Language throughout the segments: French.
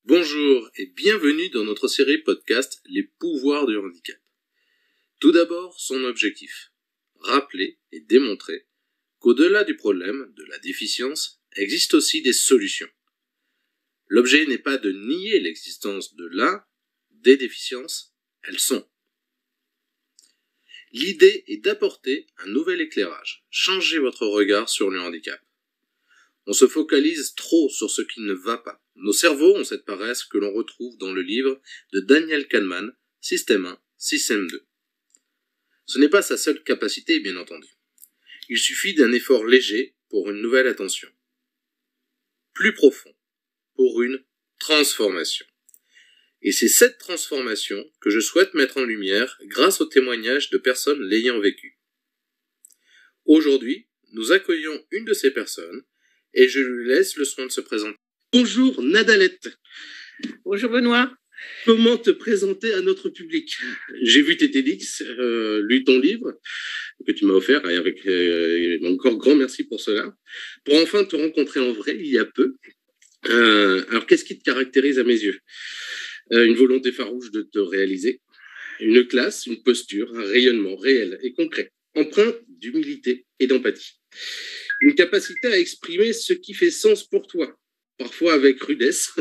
Bonjour et bienvenue dans notre série podcast Les pouvoirs du handicap. Tout d'abord, son objectif. Rappeler et démontrer qu'au-delà du problème de la déficience, existent aussi des solutions. L'objet n'est pas de nier l'existence de des déficiences, elles sont. L'idée est d'apporter un nouvel éclairage, changer votre regard sur le handicap. On se focalise trop sur ce qui ne va pas. Nos cerveaux ont cette paresse que l'on retrouve dans le livre de Daniel Kahneman, Système 1, Système 2. Ce n'est pas sa seule capacité, bien entendu. Il suffit d'un effort léger pour une nouvelle attention. Plus profond, pour une transformation. Et c'est cette transformation que je souhaite mettre en lumière grâce au témoignage de personnes l'ayant vécu. Aujourd'hui, nous accueillons une de ces personnes et je lui laisse le soin de se présenter. Bonjour Nadalette. Bonjour Benoît. Comment te présenter à notre public? J'ai vu tes TEDx, lu ton livre que tu m'as offert et avec encore grand merci pour cela. Pour enfin te rencontrer en vrai il y a peu. Alors qu'est-ce qui te caractérise à mes yeux? Une volonté farouche de te réaliser, une classe, une posture, un rayonnement réel et concret, empreint d'humilité et d'empathie. Une capacité à exprimer ce qui fait sens pour toi, parfois avec rudesse,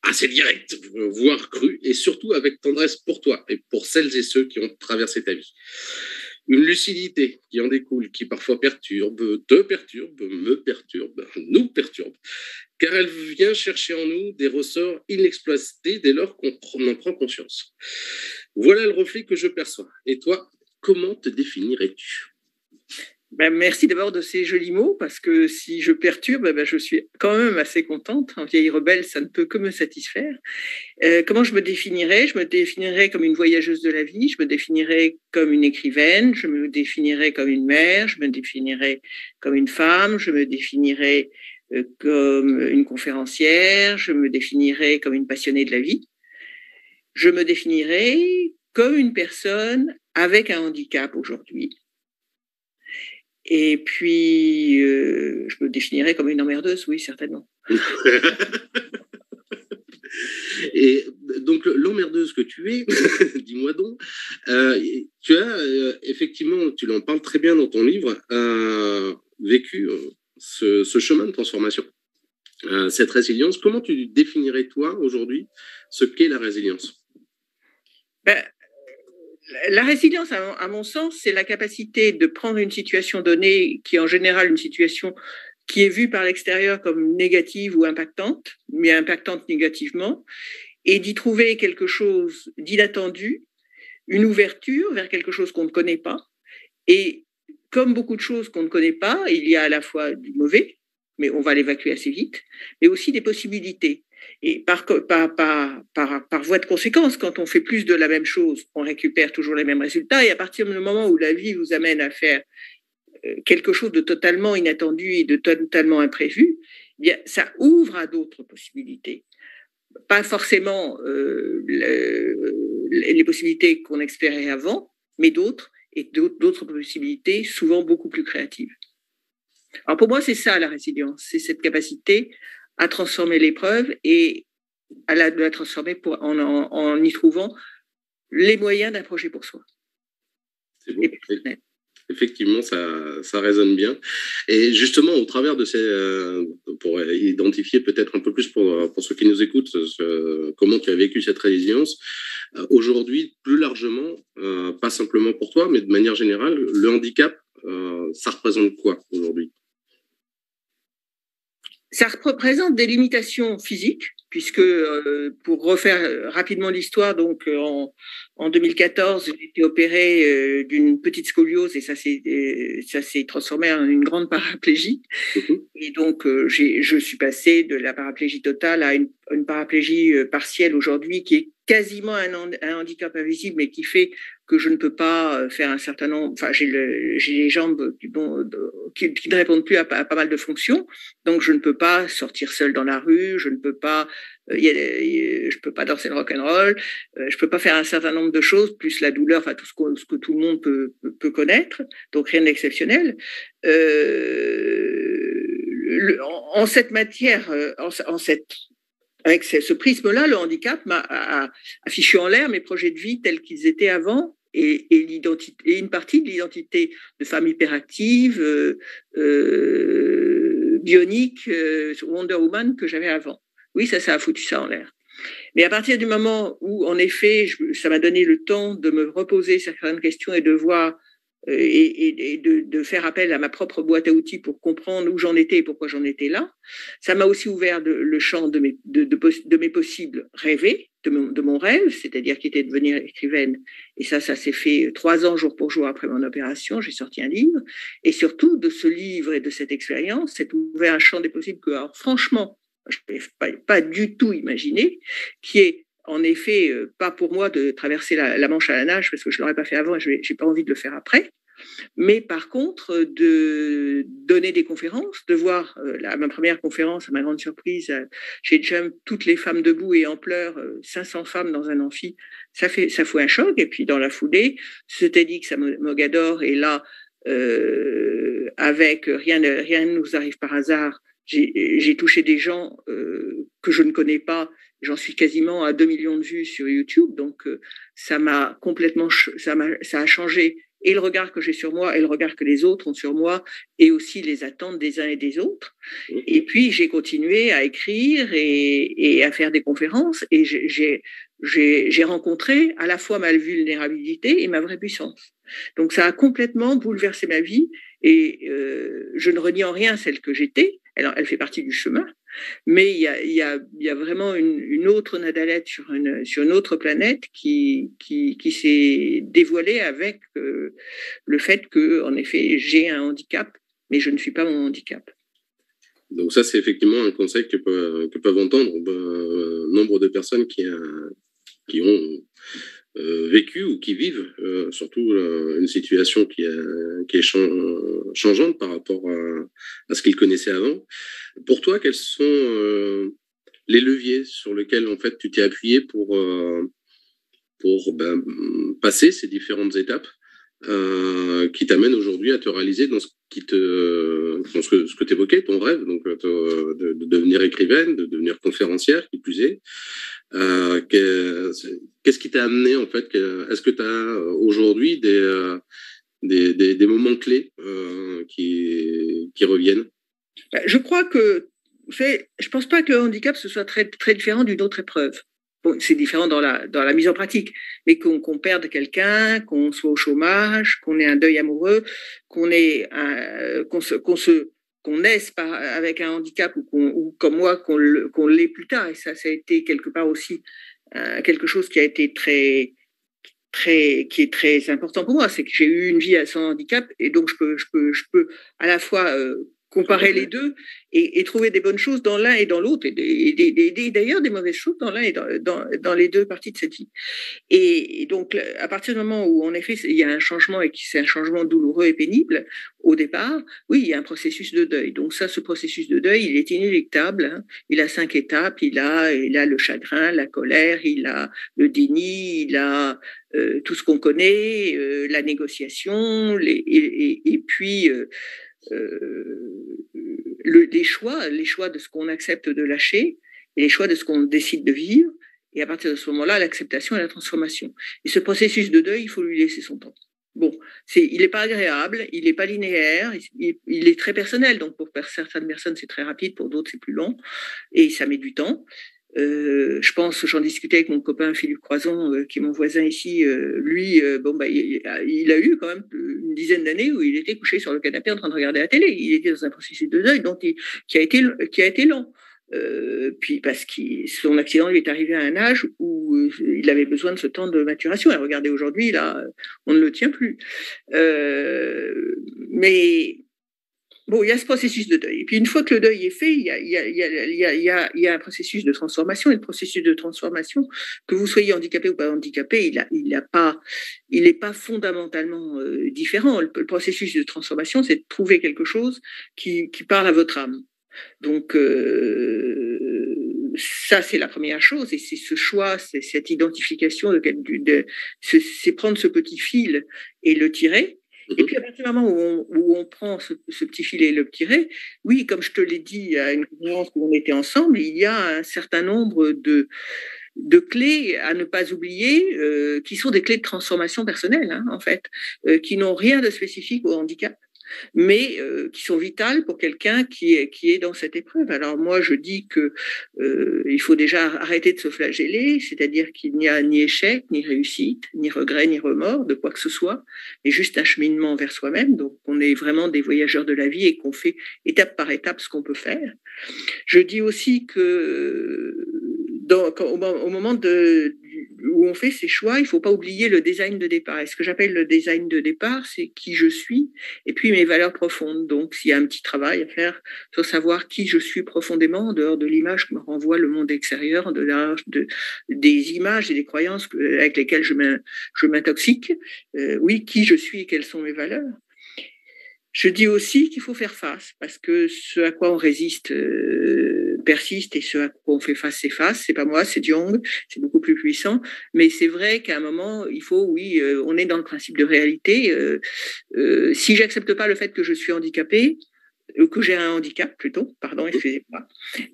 assez direct, voire cru, et surtout avec tendresse pour toi et pour celles et ceux qui ont traversé ta vie. Une lucidité qui en découle, qui parfois perturbe, te perturbe, me perturbe, nous perturbe, car elle vient chercher en nous des ressorts inexploités dès lors qu'on en prend conscience. Voilà le reflet que je perçois. Et toi, comment te définirais-tu? Merci d'abord de ces jolis mots, parce que si je perturbe, je suis quand même assez contente. En vieille rebelle, ça ne peut que me satisfaire. Comment je me définirais? Je me définirais comme une voyageuse de la vie, je me définirais comme une écrivaine, je me définirais comme une mère, je me définirais comme une femme, je me définirais comme une conférencière, je me définirais comme une passionnée de la vie. Je me définirais comme une personne avec un handicap aujourd'hui. Et puis, je me définirais comme une emmerdeuse, oui, certainement. Et donc, l'emmerdeuse que tu es, dis-moi donc, tu as effectivement, tu en parles très bien dans ton livre, vécu ce chemin de transformation, cette résilience. Comment tu définirais, toi, aujourd'hui, ce qu'est la résilience? La résilience, à mon sens, c'est la capacité de prendre une situation donnée, qui est en général une situation qui est vue par l'extérieur comme négative ou impactante, mais impactante négativement, et d'y trouver quelque chose d'inattendu, une ouverture vers quelque chose qu'on ne connaît pas. Et comme beaucoup de choses qu'on ne connaît pas, il y a à la fois du mauvais, mais on va l'évacuer assez vite, mais aussi des possibilités. Et par voie de conséquence, quand on fait plus de la même chose, on récupère toujours les mêmes résultats. Et à partir du moment où la vie vous amène à faire quelque chose de totalement inattendu et de totalement imprévu, eh bien, ça ouvre à d'autres possibilités. Pas forcément les possibilités qu'on espérait avant, mais d'autres, et d'autres possibilités souvent beaucoup plus créatives. Alors pour moi, c'est ça la résilience, c'est cette capacité à transformer l'épreuve et à la transformer en y trouvant les moyens d'un projet pour soi. C'est beau. Effectivement, ça résonne bien. Et justement, au travers de ces, pour identifier peut-être un peu plus pour ceux qui nous écoutent, comment tu as vécu cette résilience, aujourd'hui, plus largement, pas simplement pour toi, mais de manière générale, le handicap, ça représente quoi aujourd'hui? Ça représente des limitations physiques, puisque pour refaire rapidement l'histoire, donc en 2014, j'ai été opérée d'une petite scoliose et ça s'est transformé en une grande paraplégie. Et donc je suis passée de la paraplégie totale à une paraplégie partielle aujourd'hui, qui est quasiment un handicap invisible, mais qui fait que je ne peux pas faire un certain nombre. Enfin, j'ai les jambes qui ne répondent plus à pas mal de fonctions, donc je ne peux pas sortir seule dans la rue, je ne peux pas, je peux pas danser le rock'n'roll, je peux pas faire un certain nombre de choses, plus la douleur, enfin tout ce que tout le monde peut connaître, donc rien d'exceptionnel. en cette matière, avec ce prisme-là, le handicap a fichu en l'air mes projets de vie tels qu'ils étaient avant et une partie de l'identité de femme hyperactive, bionique, Wonder Woman que j'avais avant. Oui, ça a foutu ça en l'air. Mais à partir du moment où, en effet, ça m'a donné le temps de me reposer certaines questions et de voir et de faire appel à ma propre boîte à outils pour comprendre où j'en étais et pourquoi j'en étais là. Ça m'a aussi ouvert le champ de mes possibles rêvés, de mon rêve, c'est-à-dire qui était de devenir écrivaine. Et ça s'est fait 3 ans jour pour jour après mon opération. J'ai sorti un livre. Et surtout, de ce livre et de cette expérience, c'est ouvert un champ des possibles que, alors, franchement, je n'avais pas du tout imaginé, qui est en effet pas pour moi de traverser la Manche à la nage, parce que je ne l'aurais pas fait avant et je n'ai pas envie de le faire après. Mais par contre, de donner des conférences, de voir ma première conférence, à ma grande surprise, chez Jump, toutes les femmes debout et en pleurs, 500 femmes dans un amphi, ça fout un choc. Et puis dans la foulée, ce TEDx à Mogador, et là, avec rien ne nous arrive par hasard, j'ai touché des gens que je ne connais pas. J'en suis quasiment à 2 millions de vues sur YouTube. Donc, ça m'a complètement, ça a changé et le regard que j'ai sur moi et le regard que les autres ont sur moi et aussi les attentes des uns et des autres. Et puis, j'ai continué à écrire et à faire des conférences et j'ai rencontré à la fois ma vulnérabilité et ma vraie puissance. Donc, ça a complètement bouleversé ma vie et je ne renie en rien celle que j'étais. Elle fait partie du chemin, mais il y a vraiment une autre Nadalette sur une autre planète qui s'est dévoilée avec le fait que, en effet, j'ai un handicap, mais je ne suis pas mon handicap. Donc ça, c'est effectivement un conseil que peuvent entendre nombre de personnes qui ont vécu ou qui vivent surtout une situation qui est changeante par rapport à ce qu'ils connaissaient avant. Pour toi, quels sont les leviers sur lesquels en fait tu t'es appuyé pour passer ces différentes étapes qui t'amènent aujourd'hui à te réaliser dans ce que tu évoquais, ton rêve, donc de devenir écrivaine, de devenir conférencière, qui plus est. Qu'est-ce qui t'a amené en fait? Est-ce que tu as aujourd'hui des moments clés qui reviennent? Je crois que je pense pas que le handicap ce soit très, très différent d'une autre épreuve. Bon, c'est différent dans la mise en pratique, mais qu'on perde quelqu'un, qu'on soit au chômage, qu'on ait un deuil amoureux, qu'on naisse avec un handicap ou comme moi, qu'on l'ait plus tard. Et ça a été quelque part aussi quelque chose qui a été qui est très important pour moi. C'est que j'ai eu une vie sans handicap et donc je peux à la fois comparer les deux et trouver des bonnes choses dans l'un et dans l'autre et d'ailleurs des mauvaises choses dans l'un et dans les deux parties de cette vie. Et donc, à partir du moment où, en effet, il y a un changement et que c'est un changement douloureux et pénible, au départ, oui, il y a un processus de deuil. Donc ça, ce processus de deuil, il est inéluctable. Hein. Il a 5 étapes. Il a le chagrin, la colère, il a le déni, il a tout ce qu'on connaît, la négociation, et puis les choix de ce qu'on accepte de lâcher et les choix de ce qu'on décide de vivre. Et à partir de ce moment-là, l'acceptation et la transformation. Et ce processus de deuil, il faut lui laisser son temps. Bon, il n'est pas agréable, il n'est pas linéaire, il est très personnel. Donc, pour certaines personnes, c'est très rapide, pour d'autres, c'est plus long. Et ça met du temps. Je pense, j'en discutais avec mon copain Philippe Croison, qui est mon voisin ici. Lui, il a eu quand même une dizaine d'années où il était couché sur le canapé en train de regarder la télé. Il était dans un processus de deuil donc qui a été long. Puis parce que son accident lui est arrivé à un âge où il avait besoin de ce temps de maturation. Et regardez aujourd'hui, là, on ne le tient plus. Mais bon, il y a ce processus de deuil. Et puis une fois que le deuil est fait, il y a un processus de transformation. Et le processus de transformation, que vous soyez handicapé ou pas handicapé, il n'est pas fondamentalement différent. Le processus de transformation, c'est de trouver quelque chose qui parle à votre âme. Donc, ça, c'est la première chose. Et c'est ce choix, c'est cette identification, c'est prendre ce petit fil et le tirer. Et puis, à partir du moment où on prend ce petit filet et le tirer, oui, comme je te l'ai dit à une conférence où on était ensemble, il y a un certain nombre de clés à ne pas oublier, qui sont des clés de transformation personnelle, hein, en fait, qui n'ont rien de spécifique au handicap, mais qui sont vitales pour quelqu'un qui est dans cette épreuve. Alors moi, je dis que il faut déjà arrêter de se flageller, c'est-à-dire qu'il n'y a ni échec, ni réussite, ni regret, ni remords de quoi que ce soit, mais juste un cheminement vers soi-même. Donc on est vraiment des voyageurs de la vie et qu'on fait étape par étape ce qu'on peut faire. Je dis aussi que au moment où on fait ses choix, il ne faut pas oublier le design de départ. Et ce que j'appelle le design de départ, c'est qui je suis et puis mes valeurs profondes. Donc, s'il y a un petit travail à faire sur savoir qui je suis profondément, en dehors de l'image que me renvoie le monde extérieur, en dehors des images et des croyances avec lesquelles je m'intoxique, oui, qui je suis et quelles sont mes valeurs. Je dis aussi qu'il faut faire face, parce que ce à quoi on résiste persiste et ce à quoi on fait face s'efface. C'est pas moi, c'est Jung, c'est beaucoup plus puissant. Mais c'est vrai qu'à un moment, il faut, oui, on est dans le principe de réalité. Si j'accepte pas le fait que je suis handicapée, que j'ai un handicap plutôt, pardon, excusez-moi,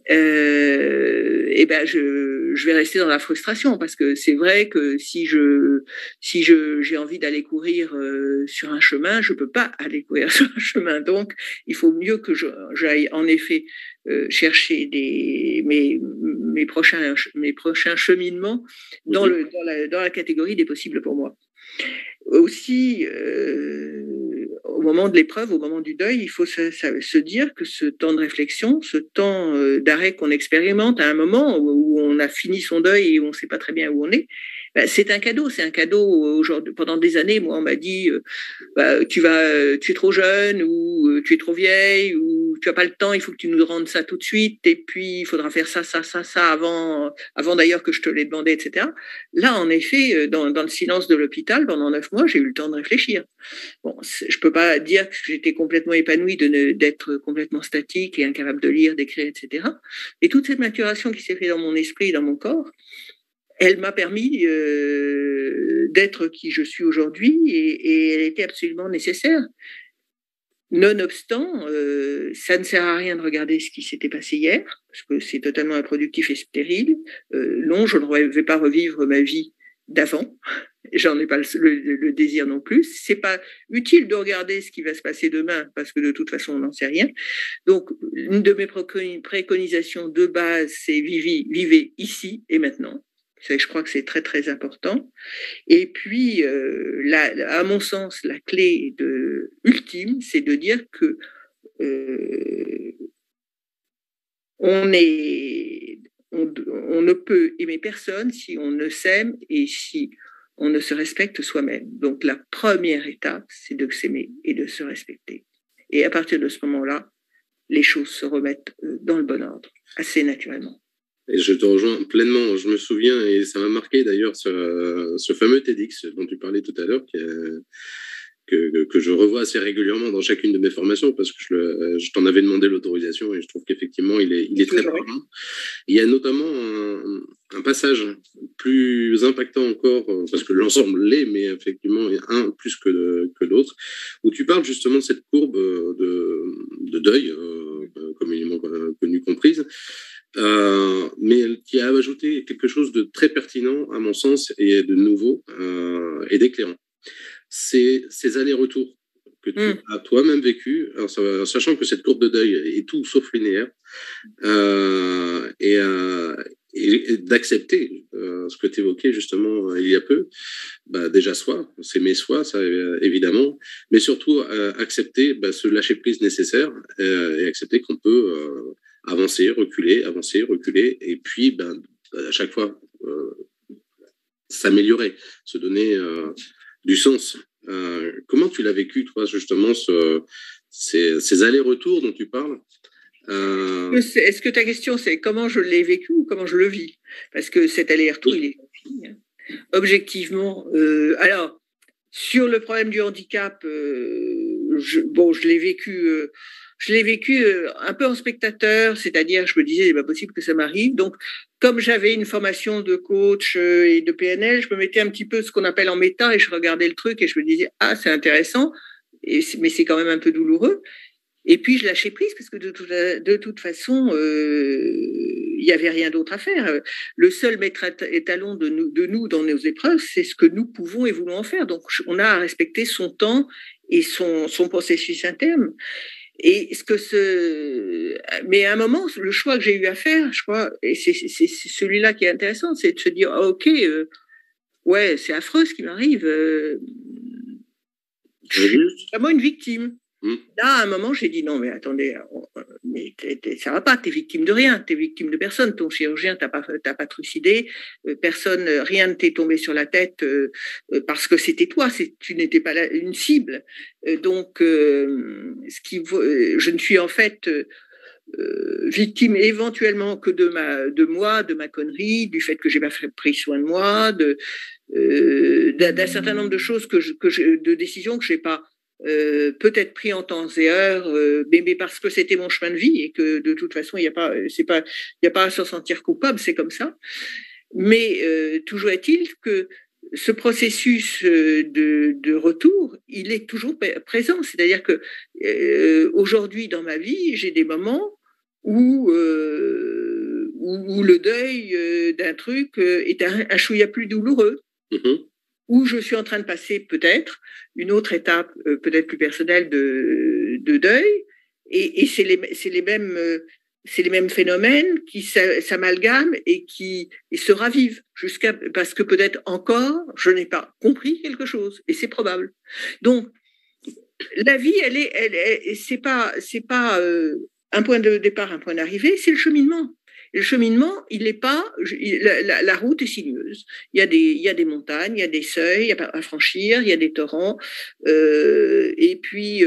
et ben je vais rester dans la frustration parce que c'est vrai que si j'ai envie d'aller courir sur un chemin, je peux pas aller courir sur un chemin. Donc il faut mieux que j'aille en effet chercher mes prochains cheminements dans la catégorie des possibles pour moi. Aussi, au moment de l'épreuve, au moment du deuil, il faut se dire que ce temps de réflexion, ce temps d'arrêt qu'on expérimente à un moment où on a fini son deuil et où on ne sait pas très bien où on est, ben, c'est un cadeau. C'est un cadeau. Aujourd'hui, pendant des années, moi, on m'a dit tu es trop jeune ou tu es trop vieille ou tu n'as pas le temps, il faut que tu nous rendes ça tout de suite et puis il faudra faire ça avant d'ailleurs que je te l'ai demandé, etc. Là, en effet, dans le silence de l'hôpital, pendant 9 mois, j'ai eu le temps de réfléchir. Bon, je peux pas dire que j'étais complètement épanouie d'être complètement statique et incapable de lire, d'écrire, etc. Et toute cette maturation qui s'est faite dans mon esprit, dans mon corps, elle m'a permis d'être qui je suis aujourd'hui et elle était absolument nécessaire. Nonobstant, ça ne sert à rien de regarder ce qui s'était passé hier, parce que c'est totalement improductif et stérile. Non, je ne vais pas revivre ma vie d'avant. J'en ai pas le désir non plus. C'est pas utile de regarder ce qui va se passer demain, parce que de toute façon, on n'en sait rien. Donc, une de mes préconisations de base, c'est vivez ici et maintenant. Je crois que c'est très, très important. Et puis, à mon sens, la clé ultime, c'est de dire que on ne peut aimer personne si on ne s'aime et si on ne se respecte soi-même. Donc, la première étape, c'est de s'aimer et de se respecter. Et à partir de ce moment-là, les choses se remettent dans le bon ordre, assez naturellement. Et je te rejoins pleinement. Je me souviens, et ça m'a marqué d'ailleurs, ce fameux TEDx dont tu parlais tout à l'heure, que je revois assez régulièrement dans chacune de mes formations, parce que je t'en avais demandé l'autorisation, et je trouve qu'effectivement, il est très parlant. Il y a notamment un passage plus impactant encore, parce que l'ensemble l'est, mais effectivement, il y a un plus que d'autres, où tu parles justement de cette courbe de deuil, communément connue, comprise, mais qui a ajouté quelque chose de très pertinent à mon sens et de nouveau et d'éclairant. C'est ces allers-retours que tu as toi-même vécu, sachant que cette courbe de deuil est tout sauf linéaire, et d'accepter ce que tu évoquais justement il y a peu, déjà s'aimer soi, ça évidemment, mais surtout accepter ce lâcher-prise nécessaire et accepter qu'on peut avancer, reculer, et puis à chaque fois s'améliorer, se donner du sens. Comment tu l'as vécu, toi, justement, ces allers-retours dont tu parles? Est-ce que ta question, c'est comment je l'ai vécu ou comment je le vis? Parce que cet aller-retour, il est objectivement... alors, sur le problème du handicap, je l'ai vécu... Je l'ai vécu un peu en spectateur, c'est-à-dire je me disais, c'est pas possible que ça m'arrive. Donc, comme j'avais une formation de coach et de PNL, je me mettais un petit peu ce qu'on appelle en méta et je regardais le truc et je me disais, ah, c'est intéressant. mais c'est quand même un peu douloureux. Et puis, je lâchais prise parce que de toute façon, il n'y avait rien d'autre à faire. Le seul maître étalon de nous dans nos épreuves, c'est ce que nous pouvons et voulons en faire. Donc, on a à respecter son temps et son processus interne. Mais à un moment, le choix que j'ai eu à faire, je crois, et c'est celui-là qui est intéressant, c'est de se dire, ok, ouais, c'est affreux ce qui m'arrive. Je suis vraiment une victime. Là, à un moment, j'ai dit non, mais attendez, mais ça va pas, t'es victime de rien, t'es victime de personne. Ton chirurgien t'as pas trucidé, personne, rien ne t'est tombé sur la tête parce que c'était toi, tu n'étais pas une cible. Donc, je ne suis en fait victime éventuellement que de moi, de ma connerie, du fait que j'ai pas pris soin de moi, d'un certain nombre de choses de décisions que j'ai pas peut-être pris en temps et heure, mais parce que c'était mon chemin de vie et que de toute façon il n'y a pas à s'en sentir coupable, c'est comme ça. Mais toujours est-il que ce processus de retour, il est toujours présent. C'est-à-dire que aujourd'hui dans ma vie, j'ai des moments où le deuil d'un truc est un chouïa plus douloureux. Où je suis en train de passer peut-être une autre étape, peut-être plus personnelle de deuil, et c'est les mêmes phénomènes qui s'amalgament et se ravivent parce que peut-être encore je n'ai pas compris quelque chose, et c'est probable. Donc la vie, c'est pas un point de départ, un point d'arrivée, c'est le cheminement. Et le cheminement, il n'est pas. La route est sinueuse. Il y a des montagnes, il y a des seuils à franchir, il y a des torrents. Et puis,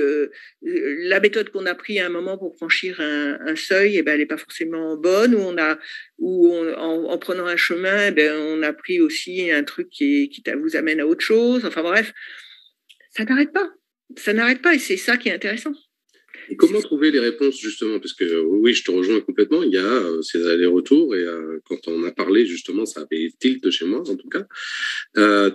la méthode qu'on a prise à un moment pour franchir un seuil, eh ben, elle n'est pas forcément bonne. En prenant un chemin, eh ben, on a pris aussi un truc qui vous amène à autre chose. Enfin bref, ça n'arrête pas. Ça n'arrête pas, et c'est ça qui est intéressant. Et comment trouver les réponses, justement? Parce que oui, je te rejoins complètement. Il y a ces allers-retours, et quand on a parlé, justement, ça avait tilt chez moi, en tout cas.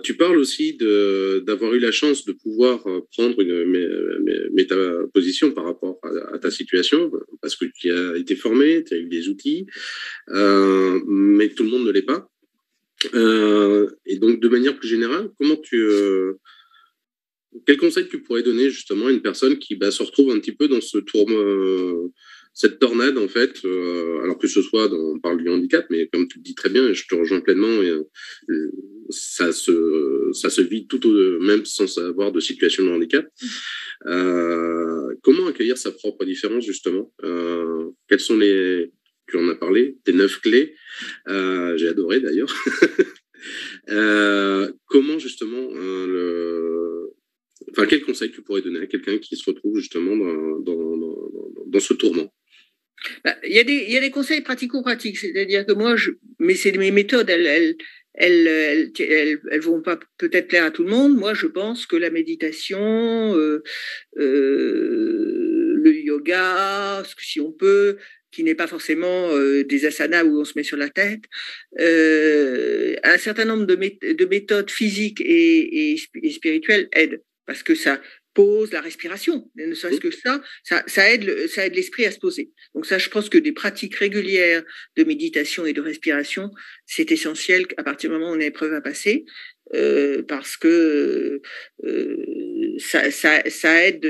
Tu parles aussi d'avoir eu la chance de pouvoir prendre une métaposition par rapport à ta situation, parce que tu as été formé, tu as eu des outils, mais tout le monde ne l'est pas. Et donc, de manière plus générale, quel conseil tu pourrais donner justement à une personne qui se retrouve un petit peu dans cette tornade, en fait, alors que ce soit, on parle du handicap, mais comme tu le dis très bien, et je te rejoins pleinement, ça se vit même sans avoir de situation de handicap. Comment accueillir sa propre différence, justement? Quelles sont tu en as parlé, tes 9 clés, j'ai adoré d'ailleurs. Comment justement quel conseil tu pourrais donner à quelqu'un qui se retrouve justement dans ce tourment? Il y a des conseils pratico-pratiques, c'est-à-dire que mais c'est mes méthodes, elles vont pas peut-être plaire à tout le monde. Moi, je pense que la méditation, le yoga, si on peut, qui n'est pas forcément des asanas où on se met sur la tête, un certain nombre de méthodes physiques et spirituelles aident, parce que ça pose la respiration, ne serait-ce que ça aide l'esprit à se poser. Donc ça, je pense que des pratiques régulières de méditation et de respiration, c'est essentiel à partir du moment où on a une épreuve à passer, parce que ça aide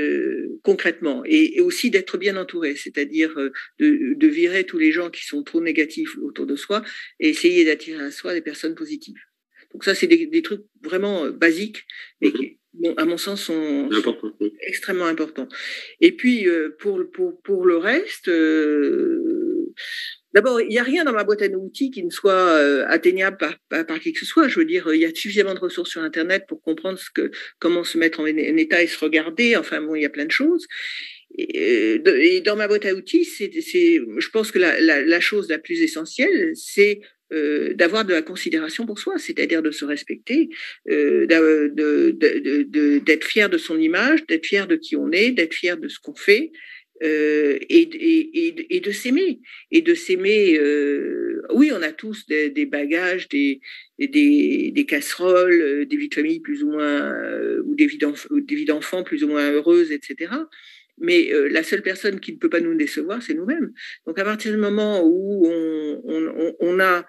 concrètement, et aussi d'être bien entouré, c'est-à-dire de virer tous les gens qui sont trop négatifs autour de soi et essayer d'attirer à soi des personnes positives. Donc ça, c'est des trucs vraiment basiques, mais qui, à mon sens, sont extrêmement importants. Et puis, pour le reste, d'abord, il n'y a rien dans ma boîte à outils qui ne soit atteignable par qui que ce soit. Je veux dire, il y a suffisamment de ressources sur Internet pour comprendre comment se mettre en état et se regarder. Enfin bon, il y a plein de choses. Et dans ma boîte à outils, je pense que la chose la plus essentielle, c'est d'avoir de la considération pour soi, c'est-à-dire de se respecter, d'être fier de son image, d'être fier de qui on est, d'être fier de ce qu'on fait, et de s'aimer oui, on a tous des bagages, des casseroles, des vies de famille plus ou moins, ou des vies d'enfants plus ou moins heureuses, etc. Mais la seule personne qui ne peut pas nous décevoir, c'est nous-mêmes. Donc à partir du moment où on a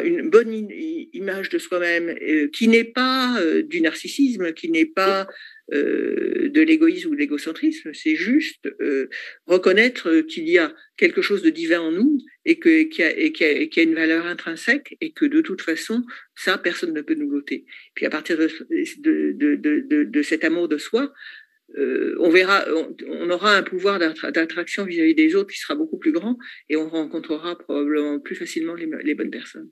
une bonne image de soi-même qui n'est pas du narcissisme, qui n'est pas de l'égoïsme ou de l'égocentrisme, c'est juste reconnaître qu'il y a quelque chose de divin en nous et qu'il y a une valeur intrinsèque et que de toute façon, ça, personne ne peut nous l'ôter. Puis à partir de cet amour de soi, on aura un pouvoir d'attraction vis-à-vis des autres qui sera beaucoup plus grand et on rencontrera probablement plus facilement les bonnes personnes.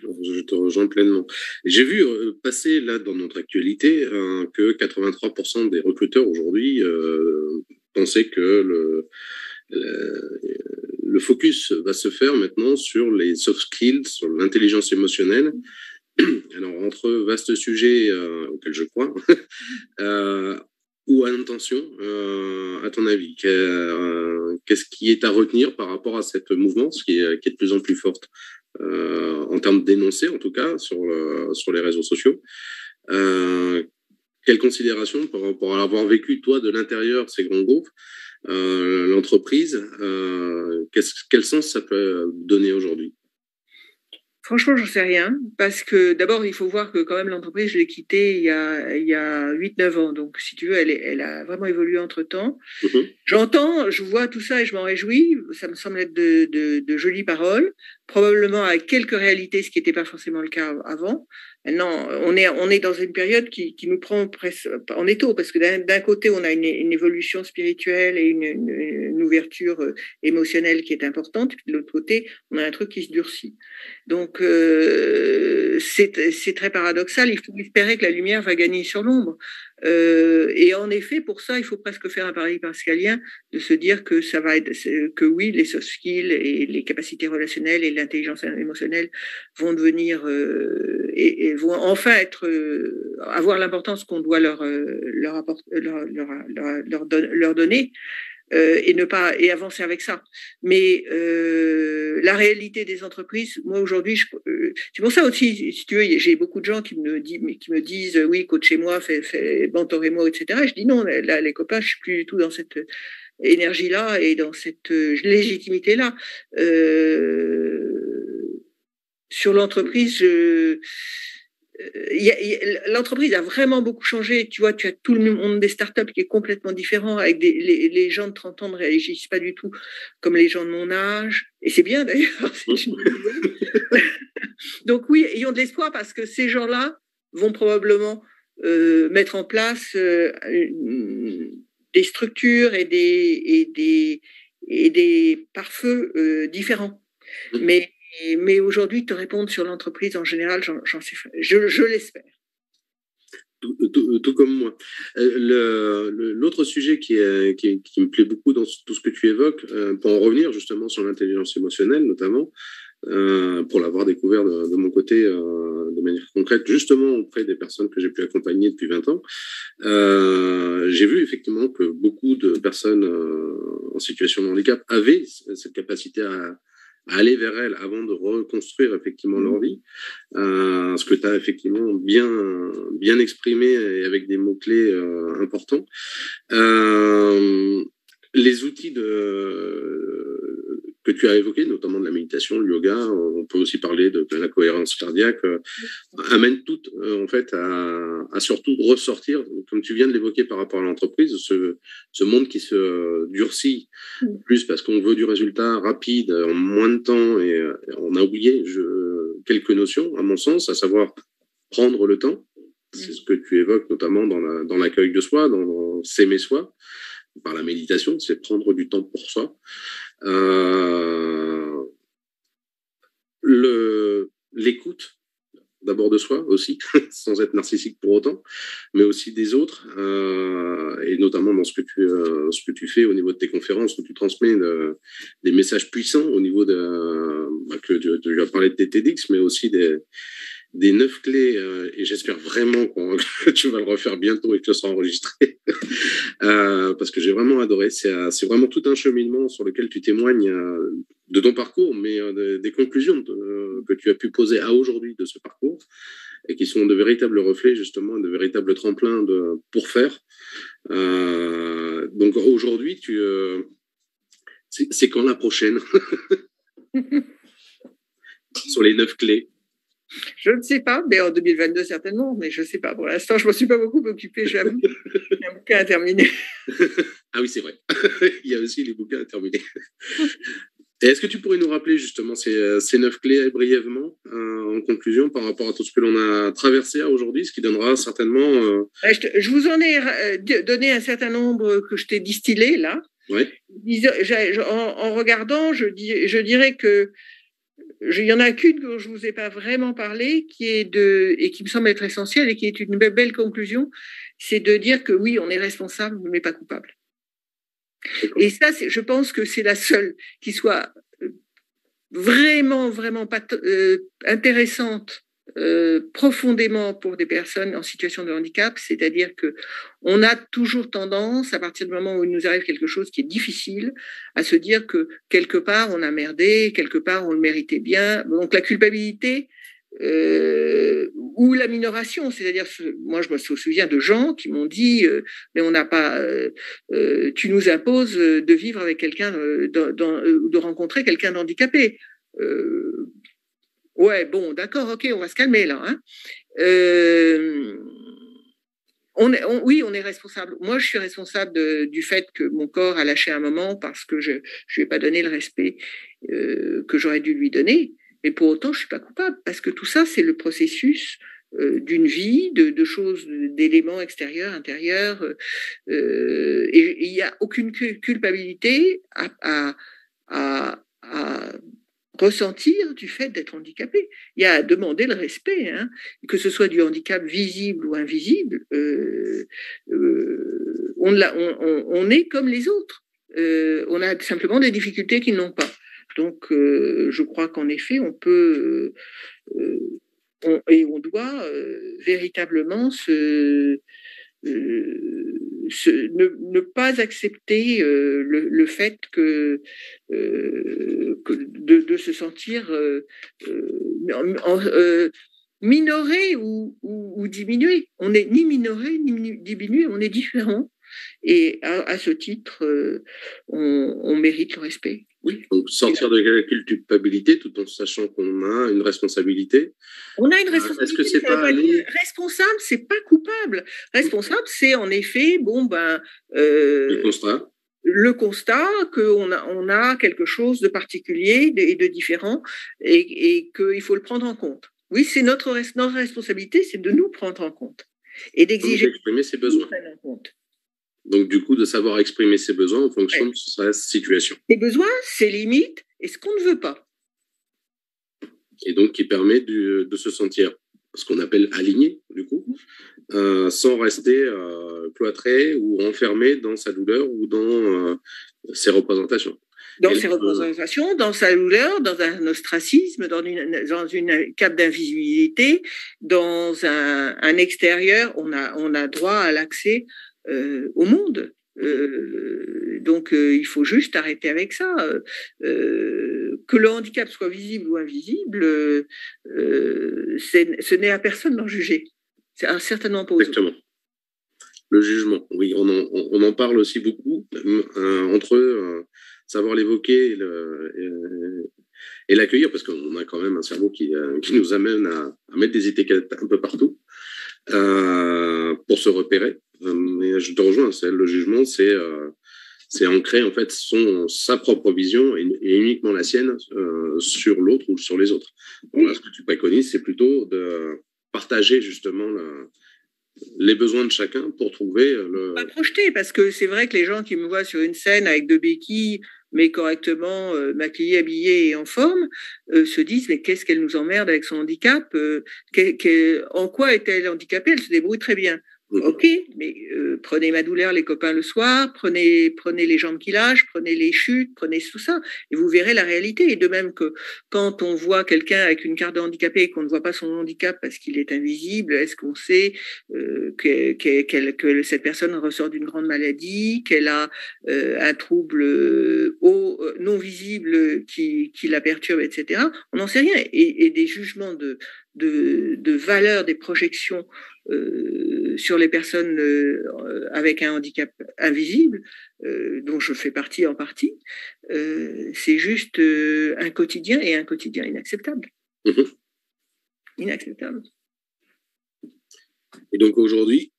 Je te rejoins pleinement. J'ai vu passer là dans notre actualité que 83% des recruteurs aujourd'hui pensaient que le focus va se faire maintenant sur les soft skills, sur l'intelligence émotionnelle. Alors, entre vastes sujets auxquels je crois, ou à l'intention, à ton avis, qu'est-ce qui est à retenir par rapport à cette mouvance qui est de plus en plus forte en termes d'énoncés, en tout cas, sur les réseaux sociaux. Quelle considération par rapport à l'avoir vécu, toi, de l'intérieur, ces grands groupes, l'entreprise, quel sens ça peut donner aujourd'hui? Franchement, j'en sais rien, parce que d'abord, il faut voir que quand même l'entreprise, je l'ai quittée il y a 8-9 ans. Donc, si tu veux, elle a vraiment évolué entre-temps. J'entends, je vois tout ça et je m'en réjouis. Ça me semble être de jolies paroles, probablement avec quelques réalités, ce qui n'était pas forcément le cas avant. Maintenant, on est dans une période qui nous prend presque en étau, parce que d'un côté, on a une évolution spirituelle et une ouverture émotionnelle qui est importante, puis de l'autre côté, on a un truc qui se durcit. Donc, c'est très paradoxal. Il faut espérer que la lumière va gagner sur l'ombre. Et en effet, pour ça, il faut presque faire un pari pascalien de se dire que ça va être, que oui, les soft skills et les capacités relationnelles et l'intelligence émotionnelle vont devenir et vont enfin avoir l'importance qu'on doit leur donner. Et avancer avec ça. Mais la réalité des entreprises, moi aujourd'hui, c'est pour ça aussi, si tu veux, j'ai beaucoup de gens qui me disent oui, coachez-moi, mentorez-moi, etc. Je dis non, là, les copains, je suis plus du tout dans cette énergie-là et dans cette légitimité-là. Sur l'entreprise, l'entreprise a vraiment beaucoup changé. Tu vois, tu as tout le monde des startups qui est complètement différent, avec les gens de 30 ans ne réagissent pas du tout comme les gens de mon âge. Et c'est bien d'ailleurs. Donc oui, ayons de l'espoir parce que ces gens-là vont probablement mettre en place des structures et des pare-feux différents. Mais aujourd'hui, te répondre sur l'entreprise en général, je l'espère. Tout comme moi. L'autre sujet qui me plaît beaucoup dans tout ce que tu évoques, pour en revenir justement sur l'intelligence émotionnelle notamment, pour l'avoir découvert de mon côté de manière concrète, justement auprès des personnes que j'ai pu accompagner depuis 20 ans, j'ai vu effectivement que beaucoup de personnes en situation de handicap avaient cette capacité à aller vers elles avant de reconstruire effectivement leur vie. Ce que tu as effectivement bien exprimé et avec des mots-clés importants. Les outils que tu as évoqués, notamment de la méditation, le yoga, on peut aussi parler de la cohérence cardiaque, amènent toutes en fait à surtout ressortir, comme tu viens de l'évoquer par rapport à l'entreprise, ce monde qui se durcit plus parce qu'on veut du résultat rapide en moins de temps et on a oublié quelques notions, à mon sens, à savoir prendre le temps. C'est ce que tu évoques notamment dans l'accueil de soi, dans s'aimer soi. Par la méditation, c'est prendre du temps pour soi. L'écoute, d'abord de soi aussi, sans être narcissique pour autant, mais aussi des autres, et notamment dans ce que tu fais au niveau de tes conférences, où tu transmets des messages puissants au niveau tu as parlé de tes TEDx, mais aussi des 9 clés, et j'espère vraiment que tu vas le refaire bientôt et que ce sera enregistré, parce que j'ai vraiment adoré. C'est vraiment tout un cheminement sur lequel tu témoignes de ton parcours, mais des conclusions que tu as pu poser à aujourd'hui de ce parcours, et qui sont de véritables reflets, justement, de véritables tremplins pour faire. Donc aujourd'hui, c'est quand la prochaine sur les 9 clés? Je ne sais pas, mais en 2022 certainement, mais je ne sais pas. Pour l'instant, je ne m'en suis pas beaucoup occupée, j'avoue. Il y a un bouquin à terminer. Ah oui, c'est vrai. Il y a aussi les bouquins à terminer. Et est-ce que tu pourrais nous rappeler justement ces 9 clés brièvement, en conclusion, par rapport à tout ce que l'on a traversé aujourd'hui, ce qui donnera certainement... Je vous en ai donné un certain nombre que je t'ai distillé là. Ouais. En regardant, je dirais que il y en a qu'une dont je ne vous ai pas vraiment parlé, et qui me semble être essentielle et qui est une belle conclusion, c'est de dire que oui, on est responsable, mais pas coupable. Et ça, je pense que c'est la seule qui soit vraiment pas intéressante profondément pour des personnes en situation de handicap, c'est-à-dire que on a toujours tendance, à partir du moment où il nous arrive quelque chose qui est difficile, à se dire que quelque part on a merdé, quelque part on le méritait bien. Donc la culpabilité ou la minoration, c'est-à-dire, moi je me souviens de gens qui m'ont dit mais on n'a pas, tu nous imposes de vivre avec quelqu'un, de rencontrer quelqu'un d'handicapé. Ouais, bon, d'accord, ok, on va se calmer là. Hein. Oui, on est responsable. Moi, je suis responsable du fait que mon corps a lâché un moment parce que je lui ai pas donné le respect que j'aurais dû lui donner. Mais pour autant, je suis pas coupable parce que tout ça, c'est le processus d'une vie, de choses, d'éléments extérieurs, intérieurs. Et il n'y a aucune culpabilité à ressentir du fait d'être handicapé. Il y a à demander le respect, hein, que ce soit du handicap visible ou invisible. On est comme les autres. On a simplement des difficultés qu'ils n'ont pas. Donc, je crois qu'en effet, on peut et on doit véritablement ne pas accepter le fait que de se sentir minoré ou diminué. On n'est ni minoré ni diminué, on est différent. Et à ce titre, on mérite le respect. Oui, donc sortir de la culpabilité tout en sachant qu'on a une responsabilité. On a une responsabilité. Est-ce que c'est pas aller... Responsable, c'est pas coupable. Responsable, c'est en effet, le constat qu'on a quelque chose de particulier et de différent et qu'il faut le prendre en compte. Oui, c'est notre responsabilité, c'est de nous prendre en compte et d'exiger d'exprimer ses besoins. Donc, du coup, de savoir exprimer ses besoins en fonction de sa situation. Ses besoins, ses limites et ce qu'on ne veut pas. Et donc, qui permet de se sentir ce qu'on appelle aligné, du coup, sans rester cloîtré ou enfermé dans sa douleur ou dans ses représentations. Dans ses représentations, dans sa douleur, dans un ostracisme, dans une cape d'invisibilité, dans un extérieur, on a droit à l'accès au monde. Donc, il faut juste arrêter avec ça. Que le handicap soit visible ou invisible, ce n'est à personne d'en juger. C'est certainement pas aux autres. Exactement. Le jugement, oui, on en parle aussi beaucoup, entre eux, savoir l'évoquer et l'accueillir, parce qu'on a quand même un cerveau qui nous amène à mettre des étiquettes un peu partout pour se repérer. Mais je te rejoins, le jugement, c'est ancrer en fait sa propre vision et uniquement la sienne sur l'autre ou sur les autres. Bon, là, ce que tu préconises, c'est plutôt de partager justement les besoins de chacun pour trouver Pas projeter, parce que c'est vrai que les gens qui me voient sur une scène avec 2 béquilles, mais correctement maquillée, habillée et en forme, se disent mais qu'est-ce qu'elle nous emmerde avec son handicap, en quoi est-elle handicapée? Elle se débrouille très bien. Ok, mais prenez ma douleur, les copains, le soir, prenez les jambes qui lâchent, prenez les chutes, prenez tout ça, et vous verrez la réalité. Et de même que quand on voit quelqu'un avec une carte de handicapé et qu'on ne voit pas son handicap parce qu'il est invisible, est-ce qu'on sait que cette personne ressort d'une grande maladie, qu'elle a un trouble non visible qui la perturbe, etc. On n'en sait rien. Et des jugements de valeur, des projections sur les personnes avec un handicap invisible, dont je fais partie en partie, c'est juste un quotidien et un quotidien inacceptable. Inacceptable. Et donc aujourd'hui,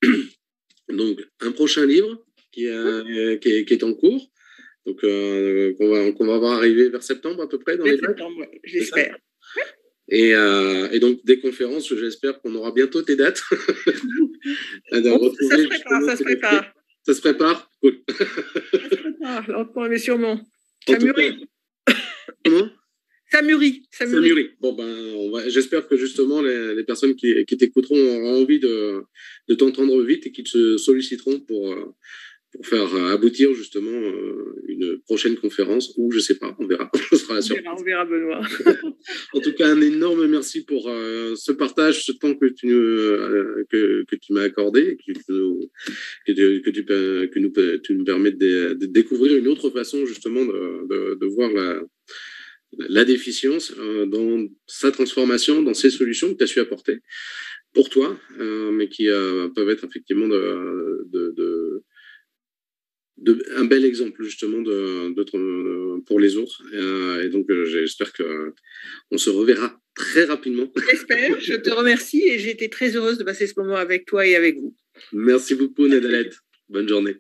donc un prochain livre qui est en cours, donc qu'on va voir arriver vers septembre à peu près dans les septembre, ouais, j'espère. Et donc, des conférences, j'espère qu'on aura bientôt tes dates. Ça se prépare. Ça se prépare. Cool. Ça se prépare, lentement mais sûrement. Ça mûrit. Comment ? Ça mûrit. Bon, j'espère que justement, les personnes qui t'écouteront auront envie de t'entendre vite et qu'ils te solliciteront pour faire aboutir justement une prochaine conférence ou je sais pas, on verra. Ce sera la surprise. On verra Benoît. En tout cas, un énorme merci pour ce partage, ce temps que tu m'as accordé, que tu nous permets de découvrir une autre façon justement de voir la déficience dans sa transformation, dans ses solutions que tu as su apporter pour toi, mais qui peuvent être effectivement un bel exemple justement pour les autres. Et donc j'espère qu'on se reverra très rapidement. J'espère, je te remercie et j'ai été très heureuse de passer ce moment avec toi et avec vous. Merci beaucoup Nadalette, bonne journée.